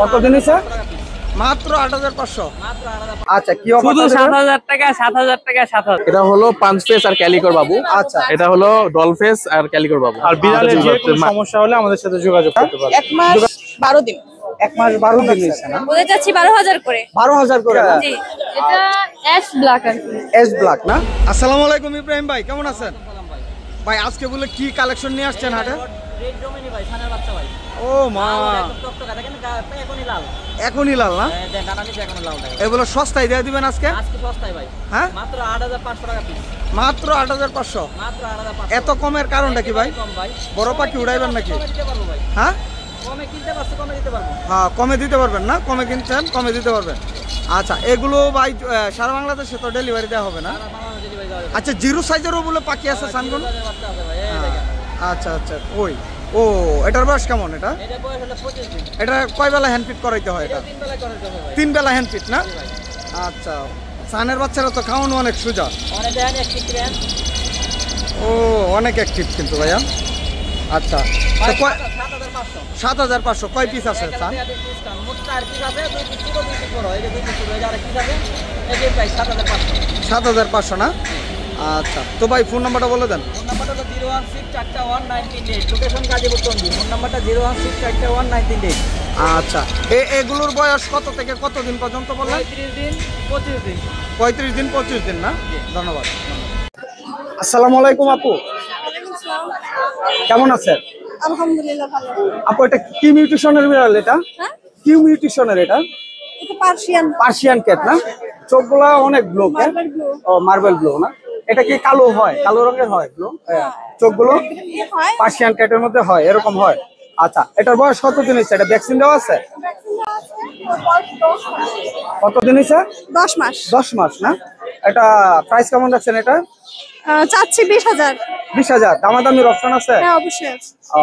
কতদিন হয়েছে? মাত্র ৮৫০০। আচ্ছা, কি শুধু ৭০০০ টাকা, ৭০০০ টাকা, ৭০০০। এটা হলো পাঁচ ফেস আর ক্যালিকর বাবু। আচ্ছা, এটা হলো ডল ফেস আর ক্যালিকর বাবু। আর বিড়ালের যে কোনো সমস্যা হলে আমাদের সাথে যোগাযোগ করতে পারবেন। 1 মাস 12 দিন। 1 মাস 12 দিন হয়েছে না? বলে যাচ্ছি 12000 করে। 12000 করে না? জি, এটা অ্যাশ ব্ল্যাক আর কি। এস ব্ল্যাক না? আসসালামু আলাইকুম ইব্রাহিম ভাই, কেমন আছেন? ভাই আজকে বলে কি কালেকশন নিয়ে আসছেন হাটে? রেড ডোমিনি ভাই, ছানার বাচ্চা ভাই। ও মা, টকটকা দেখেন, এখনই লাল। এখনই লাল না? দেন ডানা নিচে এখনো লাল থাকে। এগুলো সস্তায় দিয়ে দিবেন আজকে? আজকে সস্তায় ভাই। হ্যাঁ, মাত্র ৮৫০০ টাকা পিস। মাত্র ৮৫০০। মাত্র ৮৫০০। এত কমের কারণটা কি ভাই? কম ভাই। বড় পাখি উড়াইবেন নাকি? কমে দিতে পারবো ভাই। হ্যাঁ, কমে কিনতে পারছে, কমে দিতে পারবো। হ্যাঁ কমে দিতে পারবেন না? কমে কিনছেন, কমে দিতে পারবেন। আচ্ছা, এগুলো ভাই সারা বাংলাদেশে তো ডেলিভারি দেওয়া হবে না? বাংলাদেশে ডেলিভারি দেওয়া যাবে। আচ্ছা, জিরো সাইজেরও বলে পাখি আছে সানগুন? বাচ্চা আছে ভাই, এই দেখেন। আচ্ছা আচ্ছা, ওই ও এটার বয়স কেমন? এটা এটা বয়স হলো 25 দিন। এটা কয় বেলা হ্যান্ড ফিট করাইতে হয়? এটা 3 বেলায় করে দেবো ভাই। 3 বেলা হ্যান্ড ফিট না? আচ্ছা, সানের বাচ্চারা তো খাওয়ানো অনেক সোজা। অনেক দেন একটি ক্রেন। ও অনেক অ্যাক্টিভ কিন্তু ভাইয়া। আচ্ছা, তো ৭৫০০। কয় পিস আছে সান? মোট 4 পিস আছে, 2 পিস ছোট, 2 পিস বড়। এই যে 2 পিস ছোট, এই যে আরেক পিস আছে। এই যে প্রাইস ৭৫০০। ৭৫০০ না? আচ্ছা, তো ভাই ফোন নাম্বারটা বলে দেন। ফোন নাম্বারটা হলো 016419138। লোকেশন গাজীপুর টঙ্গী। ফোন নাম্বারটা 016419138। আচ্ছা, এগুলোর বয়স কত থেকে কত দিন পর্যন্ত বললেন? 35 দিন, 25 দিন। 35 দিন 25 দিন না? ধন্যবাদ। আসসালামু আলাইকুম আপু, কেমন আছেন? আলহামদুলিল্লাহ ভালো। আপু, এটা কি মিউটেশনের বিড়াল? এটা হ্যাঁ, কি মিউটেশনের? এটা এটা পার্সিয়ান পার্সিয়ান ক্যাট না? চোখগুলা অনেক ব্লু। Marble blue. ও মার্বেল ব্লু না? এটা কি কালো হয়? কালো রঙের হয় ব্লু? চোখগুলো হয়। পার্সিয়ান ক্যাটের মধ্যে হয়, এরকম হয়। আচ্ছা, এটার বয়স কতদিন হয়েছে? এটা ভ্যাকসিন দেওয়া আছে? কতদিন হয়েছে? 10 মাস। 10 মাস না? এটা প্রাইস কেমন রাখছেন? এটা চাচ্ছি 20000। 20,000। দামাদামির অপশন আছে? হ্যাঁ, অবশ্যই আছে। ও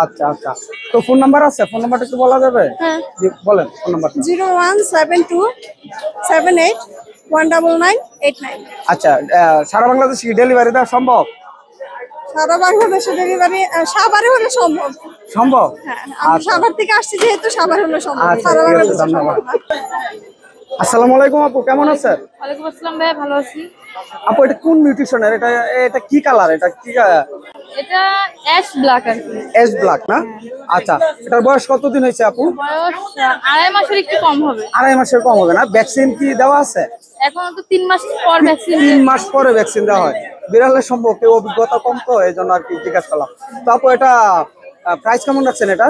আচ্ছা আচ্ছা, তো ফোন নাম্বার আছে? ফোন নাম্বারটা একটু বলা যাবে? হ্যাঁ, জি, বলেন ফোন নাম্বারটা। 01727819989। আচ্ছা, সারা বাংলাদেশে কি ডেলিভারি দেওয়া সম্ভব? সারা বাংলাদেশে ডেলিভারি সাভারে হলে সম্ভব। সম্ভব? হ্যাঁ, আমি সাভার থেকে আসছি যেহেতু সাভার হলে সম্ভব। আচ্ছা, সারা ঠিক আছে, বাংলাদেশে ধন্যবাদ। সম্ভব না। আসসালামু আলাইকুম আপু, কেমন আছেন? ওয়ালাইকুম আসসালাম ভাই, ভালো আছি। আপু, এটা কোন মিউটেশনের? এটা এটা কি কালার? এটা কি এটা অ্যাশ ব্ল্যাক আর কি। এস ব্ল্যাক না? আচ্ছা, এটার বয়স কতদিন হয়েছে আপু? বয়স 2.5 মাসের একটু কম হবে। 2.5 মাসের কম হবে না? ভ্যাকসিন কি দেওয়া আছে? এখনো তো 3 মাস পর ভ্যাকসিন। 3 মাস পরে ভ্যাকসিন দেওয়া হয়। বিড়ালের সম্পর্কে অভিজ্ঞতা কম তো, এই জন্য আর কি জিজ্ঞাসা করলাম। তো আপু, এটা প্রাইস কেমন রাখছেন? এটা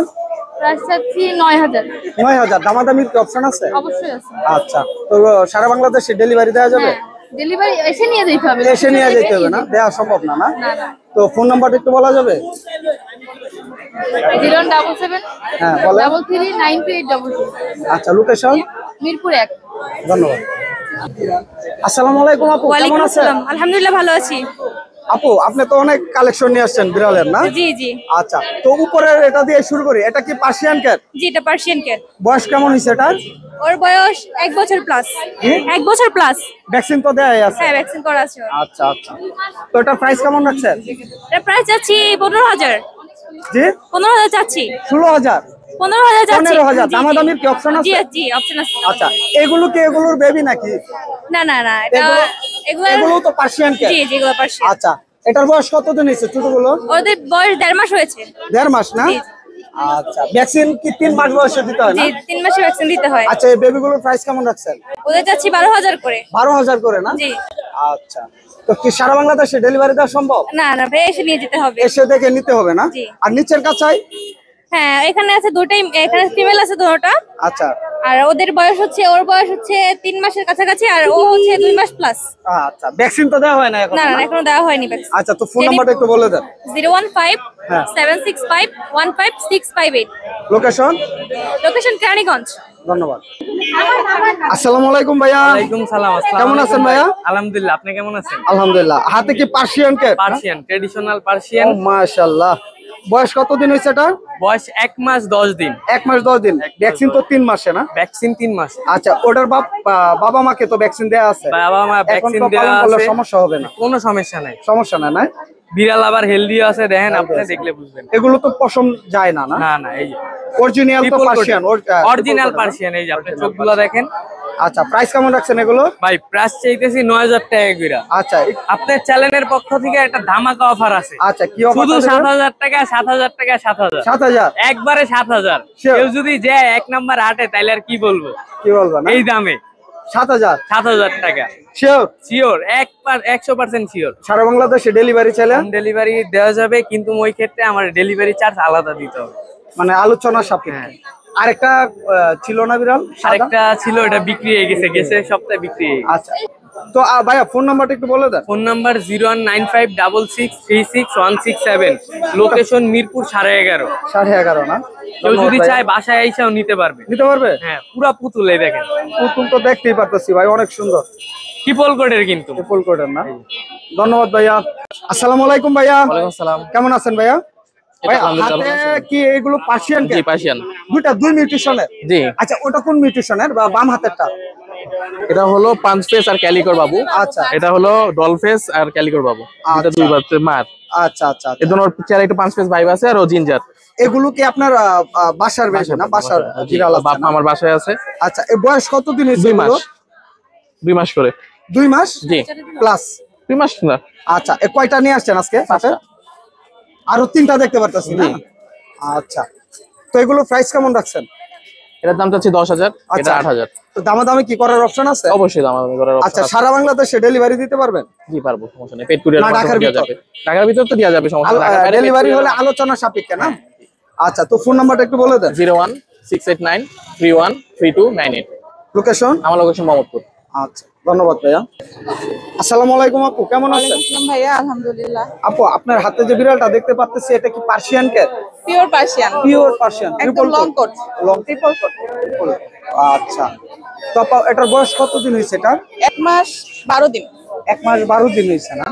প্রাইস চাচ্ছি 9000। 9000। দামাদামির কি অপশন আছে? অবশ্যই আছে। আচ্ছা, তো সারা বাংলাদেশে ডেলিভারি দেওয়া যাবে? ডেলিভারি এসে নিয়ে যেতে হবে। এসে নিয়ে যেতে হবে না? দেওয়া সম্ভব না না? না না। তো ফোন নাম্বারটা একটু বলা যাবে? 077 হ্যাঁ, বলেন। 339282। আচ্ছা, লোকেশন? মিরপুর 1। ধন্যবাদ। আসসালামু আলাইকুম আপু, কেমন আছেন? আলহামদুলিল্লাহ ভালো আছি। আপু, আপনি তো অনেক কালেকশন নিয়ে আসছেন বিড়ালের না? জি জি আচ্ছা, তো উপরের এটা দিয়ে শুরু করি। এটা কি পার্সিয়ান ক্যাট? জি, এটা পার্সিয়ান ক্যাট। বয়স কেমন হয়েছে এটা? ওর বয়স 1 বছর প্লাস। 1 বছর প্লাস। ভ্যাকসিন তো দেয়াই আছে? হ্যাঁ, ভ্যাকসিন করা আছে ওর। আচ্ছা আচ্ছা, তো এটা প্রাইস কেমন রাখছেন? এটা প্রাইস চাচ্ছি 15000। জি, 15000 চাচ্ছি। 16,000? 15000 চাচ্ছি। 15,000। দামাদামির কি অপশন জি আছে? জি, অপশন আছে। আচ্ছা, এগুলো কি এগুলোর বেবি নাকি? না না না, এটা এগুলো এগুলো তো পার্সিয়ান ক্যাট। জি জি, এগুলো পার্সিয়ান। আচ্ছা, এটার বয়স কতদিন হয়েছে ছোটগুলো? ওদের বয়স 1.5 মাস হয়েছে। 1.5 মাস না? জি। আচ্ছা, ভ্যাকসিন কি 3 মাস বয়সে দিতে হয় না? জি, 3 মাসের ভ্যাকসিন দিতে হয়। আচ্ছা, এই বেবিগুলোর প্রাইস কেমন রাখছেন? ওদের চাচ্ছি 12000 করে। 12,000 করে না? জি। আচ্ছা, তো কি সারা বাংলাদেশে ডেলিভারি দেওয়া সম্ভব? না না ভাই, এসে নিয়ে যেতে হবে। এসে দেখে নিতে হবে না? জি। আর নিচের কাছাই? হ্যাঁ, এখানে আছে দুটোই, এখানে ফিমেল আছে দুটোটা। আচ্ছা আর ওদের বয়স হচ্ছে, ওর বয়স হচ্ছে 3 মাসের কাছাকাছি, আর ও হচ্ছে 2 মাস প্লাস। আচ্ছা, ভ্যাকসিন তো দেওয়া হয় না এখন? না না, এখনো দেওয়া হয়নি ভ্যাকসিন। আচ্ছা, তো ফোন নাম্বারটা একটু বলে দেন। 015-765-15658। লোকেশন? লোকেশন কেরানীগঞ্জ। ধন্যবাদ। আসসালামু আলাইকুম ভাইয়া। ওয়ালাইকুম সালাম। কেমন আছেন ভাইয়া? আলহামদুলিল্লাহ, আপনি কেমন আছেন? আলহামদুলিল্লাহ। হাতে কি Persian cat? Persian, traditional Persian. ও মাশাআল্লাহ। বয়স কতদিন হয়েছে এটা? বয়স 1 মাস 10 দিন। 1 মাস 10 দিন। ভ্যাকসিন তো 3 মাসে না? ভ্যাকসিন 3 মাস। আচ্ছা, ওটার বাবা মাকে তো ভ্যাকসিন দেয়া আছে? বাবা মা এখন ভ্যাকসিন তো দেওয়া পালন করলে আছে, সমস্যা হবে না? কোনো সমস্যা নাই। সমস্যা না? বিড়াল আবার হেলদি আছে, দেখেন আপনি দেখলে বুঝবেন। এগুলো তো পশম যায় না, না? না না, এই যে অরিজিনাল তো পার্সিয়ান, অরিজিনাল পার্সিয়ান, এই যে আপনি চোখগুলো দেখেন। আচ্ছা, প্রাইস কেমন রাখছেন এগুলো? ভাই প্রাইস চাইতেছি 9000 টাকা করে। আচ্ছা আপনার চ্যানেলের পক্ষ থেকে একটা ধামাকা অফার আছে। আচ্ছা, কি অফার? শুধু 7000 টাকা, 7000 টাকা, 7000, 7000 একবারে 7000। Sure. কেউ যদি যায় এক নাম্বার হাটে তাইলে আর কি বলবো, কি বলবেন? এই দামে 7000 7000 টাকা শিওর? Sure, 100% sure. সারা বাংলাদেশে ডেলিভারি চাইলে হোম ডেলিভারি দেওয়া যাবে, কিন্তু ওই ক্ষেত্রে আমার ডেলিভারি চার্জ আলাদা দিতে হবে। মানে আলোচনা সাপেক্ষে। আরেকটা ছিল না বিড়াল সাদা? আরেকটা ছিল, এটা বিক্রি হয়ে গেছে সপ্তাহে বিক্রি হয়ে গেছে। আচ্ছা, তো ভাইয়া ফোন নাম্বারটা একটু বলে দেন। Phone number 019566366167, location Mirpur 11.5। 11:30 না? কেউ যদি চায় বাসায় আইসাও নিতে পারবে। নিতে পারবে? হ্যাঁ, পুরা পুতুল, এই দেখেন পুতুল তো দেখতেই পারতেছি ভাই, অনেক সুন্দর। ট্রিপল কোডের কিন্তু। ট্রিপল কোডের না? ধন্যবাদ ভাইয়া। আসসালামু আলাইকুম ভাইয়া। ওয়ালাইকুম আসসালাম। কেমন আছেন ভাইয়া? ভাই আলহামদুলিল্লাহ, হাতে ভালো আছি। কি এগুলো পার্সিয়ান? জি পার্সিয়ান। দুই মিউটেশনের? জি, আচ্ছা, ওটা কোন মিউটেশনের বা বাম হাতেরটা? এটা হলো পাঁচ ফেস আর ক্যালিকর বাবু। আচ্ছা এটা হলো ডল ফেস আর ক্যালিকর বাবু। এটা দুই বাচ্চা মার। আচ্ছা আচ্ছা আচ্ছা। এর জন্য ওর চেহারা একটু পাঁচ ফেস ভাইব আছে, আর ও জিঞ্জার। এগুলো কি আপনার বাসার বেশি না? বাসার বিড়াল আছে বাপ না? আমার বাসায় আছে। আচ্ছা, এই বয়স কতদিন হয়েছে? 2 মাস। 2 মাস করে। 2 মাস জি, প্লাস? 2 মাস না। আচ্ছা, এ কয়টা নিয়ে আসছেন আজকে সাথে? আরো 3টা দেখতে পারতেছি না? আচ্ছা, তো এগুলো প্রাইস কেমন রাখছেন? এটার দাম চাচ্ছি 10,000, এটা আচ্ছা। 8,000। তো দামাদামি কি করার অপশন আছে? অবশ্যই দাম করার আচ্ছা, option আছে। সারা বাংলাদেশে ডেলিভারি দিতে পারবেন? জি পারবো, সমস্যা নেই। পেট কুরিয়ার না, ঢাকার দেওয়া ভিতর? যাবে। ঢাকার ভিতর তো দেওয়া যাবে, সমস্যা নেই। ঢাকার বাইরে ডেলিভারি পেট হলে courier আলোচনা সাপেক্ষে না? আচ্ছা, তো ফোন নাম্বারটা একটু বলে দেন। 01689313298। লোকেশন? আমার লোকেশন মোহাম্মদপুর। আচ্ছা, ধন্যবাদ ভাইয়া। আসসালামু আলাইকুম আপু, কেমন আছেন? ওয়ালাইকুম ভাইয়া, আলহামদুলিল্লাহ। আপু, আপনার হাতে যে বিড়ালটা দেখতে পাচ্ছি, এটা কি Persian cat? Pure Persian, pure Persian, একদম long coat, long triple coat. আচ্ছা, তো আপা এটার বয়স কতদিন হয়েছে? এটা 1 মাস 12 দিন। 1 মাস 12 দিন হয়েছে না?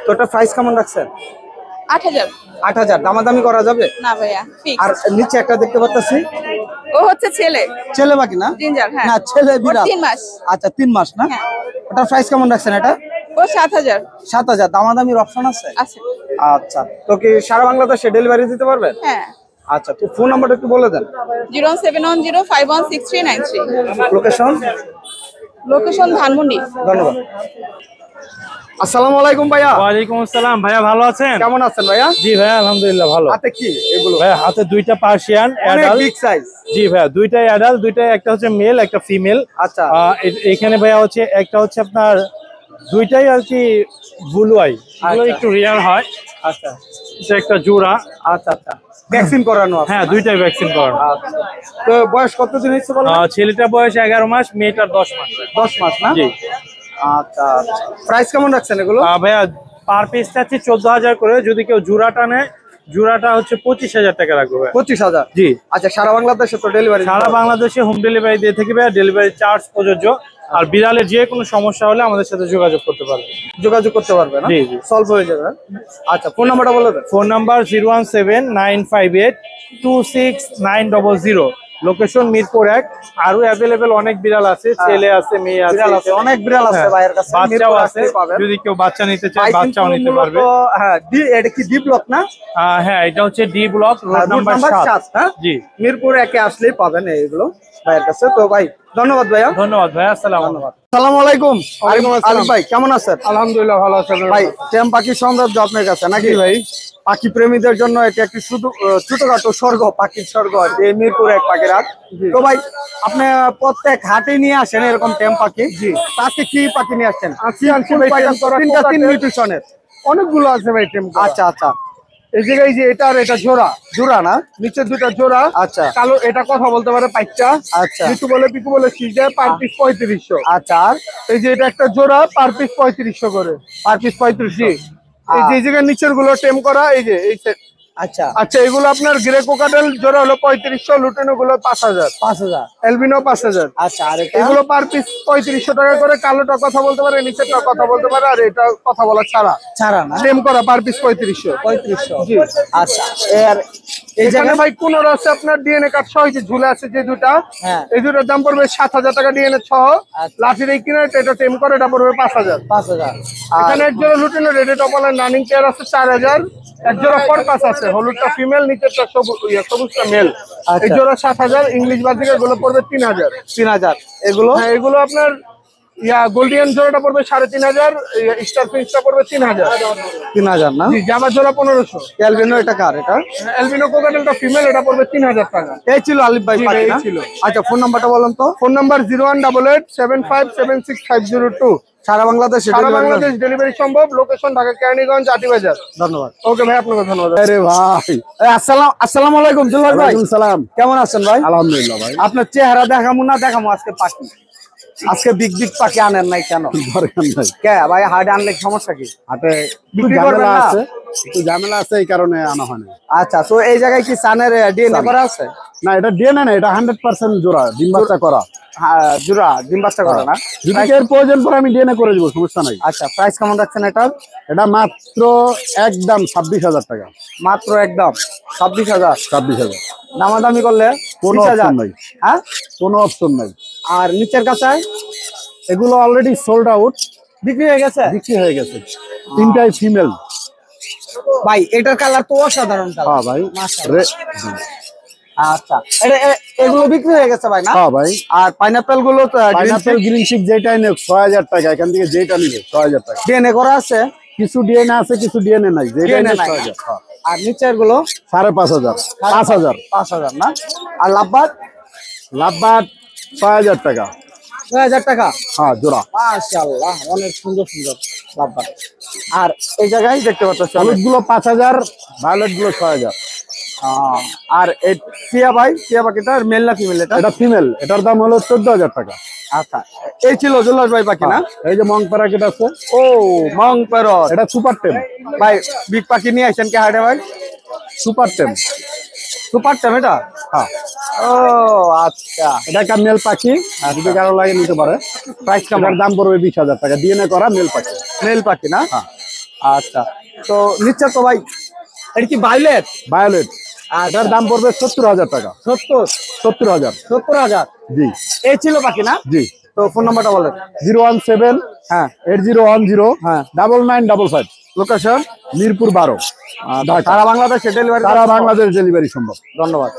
তো এটা প্রাইস কেমন রাখছেন? 8000। 8000 দামাদামি করা যাবে? না ভাইয়া, ফিক্স। আর নিচে একটা দেখতে পাচ্ছি, ও হচ্ছে ছেলে, ছেলে বাকি না? জিঞ্জার। হ্যাঁ, না, ছেলে ওর বিড়াল। 3 মাস। আচ্ছা, 3 মাস না? হ্যাঁ। ওটার প্রাইস কেমন রাখছেন এটা? ও 7000 7000 দামাদামির অপশন আছে? আছে। আচ্ছা, তো কি সারা বাংলাদেশে ডেলিভারি দিতে পারবেন? হ্যাঁ, আচ্ছা, তো ফোন নাম্বারটা একটু বলে দেন। 071051639 লোকেশন? লোকেশন ধানমন্ডি। ধন্যবাদ। আসসালামু আলাইকুম ভাইয়া। ওয়ালাইকুম আসসালাম ভাইয়া, ভালো আছেন? কেমন আছেন ভাইয়া? জি ভাইয়া, আলহামদুলিল্লাহ ভালো। হাতে কি এগুলো? ভাইয়া হাতে 2টা পার্সিয়ান অনেক অ্যাডাল্ট। Big size. জি ভাইয়া, 2টাই অ্যাডাল্ট, 2টাই, একটা হচ্ছে মেল একটা ফিমেল। আচ্ছা এখানে ভাইয়া হচ্ছে একটা হচ্ছে আপনার 2টাই আর কি ব্লু আই, এগুলো আচ্ছা। একটু রিয়ার হয়। আচ্ছা এটা একটা জোড়া। আচ্ছা আচ্ছা, ভ্যাকসিন করানো আছে? হ্যাঁ, 2টাই ভ্যাকসিন করানো। আচ্ছা, তো বয়স কতদিন হয়েছে বলেন? ছেলেটার বয়স 11 মাস, মেয়েটার 10 মাস। 10 মাস না? জি। আচ্ছা আচ্ছা, প্রাইস কেমন রাখছেন এগুলো? ভাইয়া পার পিস চাচ্ছি 14000 করে, যদি কেউ জোড়াটা নেয় জোড়াটা হচ্ছে 25000 টাকা রাখবো ভাইয়া। 25000? জি। আচ্ছা, সারা বাংলাদেশে তো ডেলিভারি? সারা বাংলাদেশে হোম ডেলিভারি দিয়ে থাকি ভাইয়া, ডেলিভারি চার্জ প্রযোজ্য। আর বিড়ালের যে কোনো সমস্যা হলে আমাদের সাথে যোগাযোগ করতে পারবে। যোগাযোগ করতে পারবে না? জি, জি। সলভ হয়ে যাবে। আচ্ছা, ফোন নাম্বারটা বলে দেন। Phone number 01795826900। লোকেশন মিরপুর 1। আরো অ্যাভেলেবেল অনেক বিড়াল আছে, ছেলে আছে, মেয়ে আছে, বিড়াল আছে, অনেক বিড়াল আছে হ্যাঁ, ভাইয়ের কাছে। বাচ্চাও মিরপুর আছে, আসলেই পাবেন। যদি কেউ বাচ্চা নিতে চায় ভাই বাচ্চাও কিন্তু নিতে পারবে। মূলত, হ্যাঁ, এটা কি ডি ব্লক না? হ্যাঁ, এটা হচ্ছে D block, road road number number 7। 7, হ্যাঁ? জি। মিরপুর 1-এ আসলেই পাবেন এইগুলো ভাইয়ের কাছে। তো ভাই ধন্যবাদ ভাইয়া। ধন্যবাদ ভাইয়া, আসসালামু আলাইকুম। আসসালামু আলাইকুম। আলিফ ভাই কেমন আছেন? আলহামদুলিল্লাহ ভালো আছেন ভাই, টেম পাখি সৌন্দর্য আপনার কাছে নাকি ভাই? পাখি প্রেমীদের জন্য এটা একটি শুধু ছোটখাটো স্বর্গ, পাখির স্বর্গ আর কি, এই মিরপুর 1 পাখির হাট। তো ভাই, আপনি প্রত্যেক হাটে নিয়ে আসেন এরকম টেম পাখি? জি। আজকে কি পাখি নিয়ে আসছেন? তিনটা 3 মিউটেশনের অনেকগুলো আছে ভাই টেম। আচ্ছা আচ্ছা, এই জায়গায় যে এটা আর এটা জোড়া, জোড়া না? নিচের 2টা জোড়া। আচ্ছা কালো, এটা কথা বলতে পারে পাঁচটা। আচ্ছা পিকু বলে সিজে পার পিস 3500। আচ্ছা, আর এই যে এটা একটা জোড়া, পার পিস 3500 করে। Per piece 3500? এই যে এই জায়গায় নিচের গুলো টেম করা, এই যে এই set, আচ্ছা আচ্ছা, এগুলো আপনার গ্রে কোকাটেল জোড়া হলো 3500, লুটিনো গুলো 5000, 5000। এলবিনো 5000। আচ্ছা আর এটা এগুলো পার পিস 3500 টাকা করে। কালোটা কথা বলতে পারে, নিচেরটা কথা বলতে পারে, আর এটা কথা বলা ছাড়া ছাড়া না সেম করা পার পিস 3500। 3500। আচ্ছা এর এই এখানে জায়গায় ভাই 15 আছে আপনার ডিএনএ কার্ড সহ, যে ঝুলে আছে যে দুটা, হ্যাঁ এই দুটার দাম পড়বে 7000 টাকা ডিএনএ সহ। লাঠির এই কিনারটা এটা টেম করে, এটা পড়বে 5000। 5000। আর এখানে এক জোড়া লুটিনো রেডি টপালের রানিং পেয়ার আছে 4000। এক জোড়া ফরপাস আছে, হলুদটা ফিমেল, নিচেরটা সবুজটা মেল। এই জোড়া 7000। ইংলিশ বাজিকা গুলো পড়বে 3000। 3000 এগুলো হ্যাঁ, এগুলো আপনার গোল্ডিয়ান জোড়াটা পড়বে 3500, স্টার ফিন্সটা পড়বে 3000। 3000 না? জি, জামা জোড়া 1500। ক্যালভিনো এটা কার এটা? অ্যালবিনো কোকাটেলটা ফিমেল, এটা পড়বে 3000 টাকা। এই ছিল আলিফ ভাই জি পাখি ভাই, না? এই ছিল। আচ্ছা ফোন নাম্বারটা বলুন তো। Phone number 01887576502। সারা বাংলাদেশে সারা delivery বাংলাদেশ ডেলিভারি সম্ভব। লোকেশন ঢাকা কেরানীগঞ্জ আটিবাজার। ধন্যবাদ। ওকে ভাই, আপনাকে ধন্যবাদ। আরে ভাই আসসালামু আলাইকুম জুলহাস ভাই। সালাম। কেমন আছেন ভাই? আলহামদুলিল্লাহ ভাই। আপনার চেহারা দেখামু না দেখামু আজকে পাখি? আজকে বিগ বিগ পাখি আনেন নাই কেন? দরকার নাই। কে ভাই হাটে আনলে সমস্যা কি? হাটে বিক্রি করবেন না? একটু ঝামেলা আছে, এই কারণে আনা হয় না। আচ্ছা তো এই জায়গায় কি সানের ডিএনএ করা আছে? না, এটা ডিএনএ না, এটা 100% জোড়া, ডিম বাচ্চা করা। হ্যাঁ জোড়া ডিম বাচ্চা করে না? যদি এর প্রয়োজন পড়ে আমি ডিএনএ করে দিব, সমস্যা নাই। আচ্ছা প্রাইস কেমন রাখছেন এটার? এটা মাত্র একদম 26000 টাকা। মাত্র একদম 26000। 26000 দামাদামি করলে কোনো 30,000 অপশন নাই, হ্যাঁ? কোনো অপশন নাই। আর নিচের কাছে এগুলো অলরেডি সোল্ড আউট, বিক্রি হয়ে গেছে বিক্রি হয়ে গেছে। তিনটাই ফিমেল। ভাই। এটার কালার তো অসাধারণ কালার। হ্যাঁ ভাই। মাশাআল্লাহ। আচ্ছা এগুলো বিক্রি হয়ে গেছে ভাই না? হ্যাঁ ভাই। আর পাইনাপেল গুলো পাইনাপেল গ্রিন চিক যেটাই নেই 6000 টাকা, এখান থেকে যেটা নিবে 6000 টাকা। ডিএনএ করা আছে? কিছু ডিএনএ আছে, কিছু ডিএনএ নাই, যেটা DNA নেই নাই। 6000। হ্যাঁ। আর নিচের গুলো 5500, 5000। 5000 না? আর লাভবাদ লাভবাট 6000 টাকা। 6000 টাকা। হ্যাঁ জোড়া। মাশাআল্লাহ অনেক সুন্দর সুন্দর লাভবাদ। আর এই জায়গায় দেখতে পাচ্ছ হলুদ গুলো 5000, ভায়োলেট গুলো 6000। আর এই টিয়া ভাই, টিয়া পাখিটা মেল না ফিমেল এটা? এটা ফিমেল, এটার দাম হলো 14000 টাকা। আচ্ছা এই ছিল জুলহাস ভাই পাখি না? এই যে মং প্যারাকেট আছে, ও মং প্যারট। এটা সুপার টেম। ভাই বিগ পাখি নিয়ে আসেন কি হাটে ভাই? সুপার টেম। সুপার টাইম এটা? হ্যাঁ, ও আচ্ছা। এটা একটা মেল পাখি, যদি কারো লাগে নিতে পারে। প্রাইস কেমন? এটার দাম পড়বে 20000 টাকা, ডিএনএ করা মেল পাখি। মেল পাখি না? হ্যাঁ। আচ্ছা তো নিচ্ছে তো ভাই এটা কি ভাইলেট? ভায়োলেট, এটার দাম পড়বে 70000 টাকা। 70000। 70000 জি এই ছিল পাখি না? জি। তো ফোন নাম্বারটা বলেন। 017 হ্যাঁ 8010 হ্যাঁ। 9955। লোকেশন মিরপুর 12, ঢাকা। সারা বাংলাদেশে ডেলিভারি? সারা বাংলাদেশ ডেলিভারি সম্ভব। ধন্যবাদ।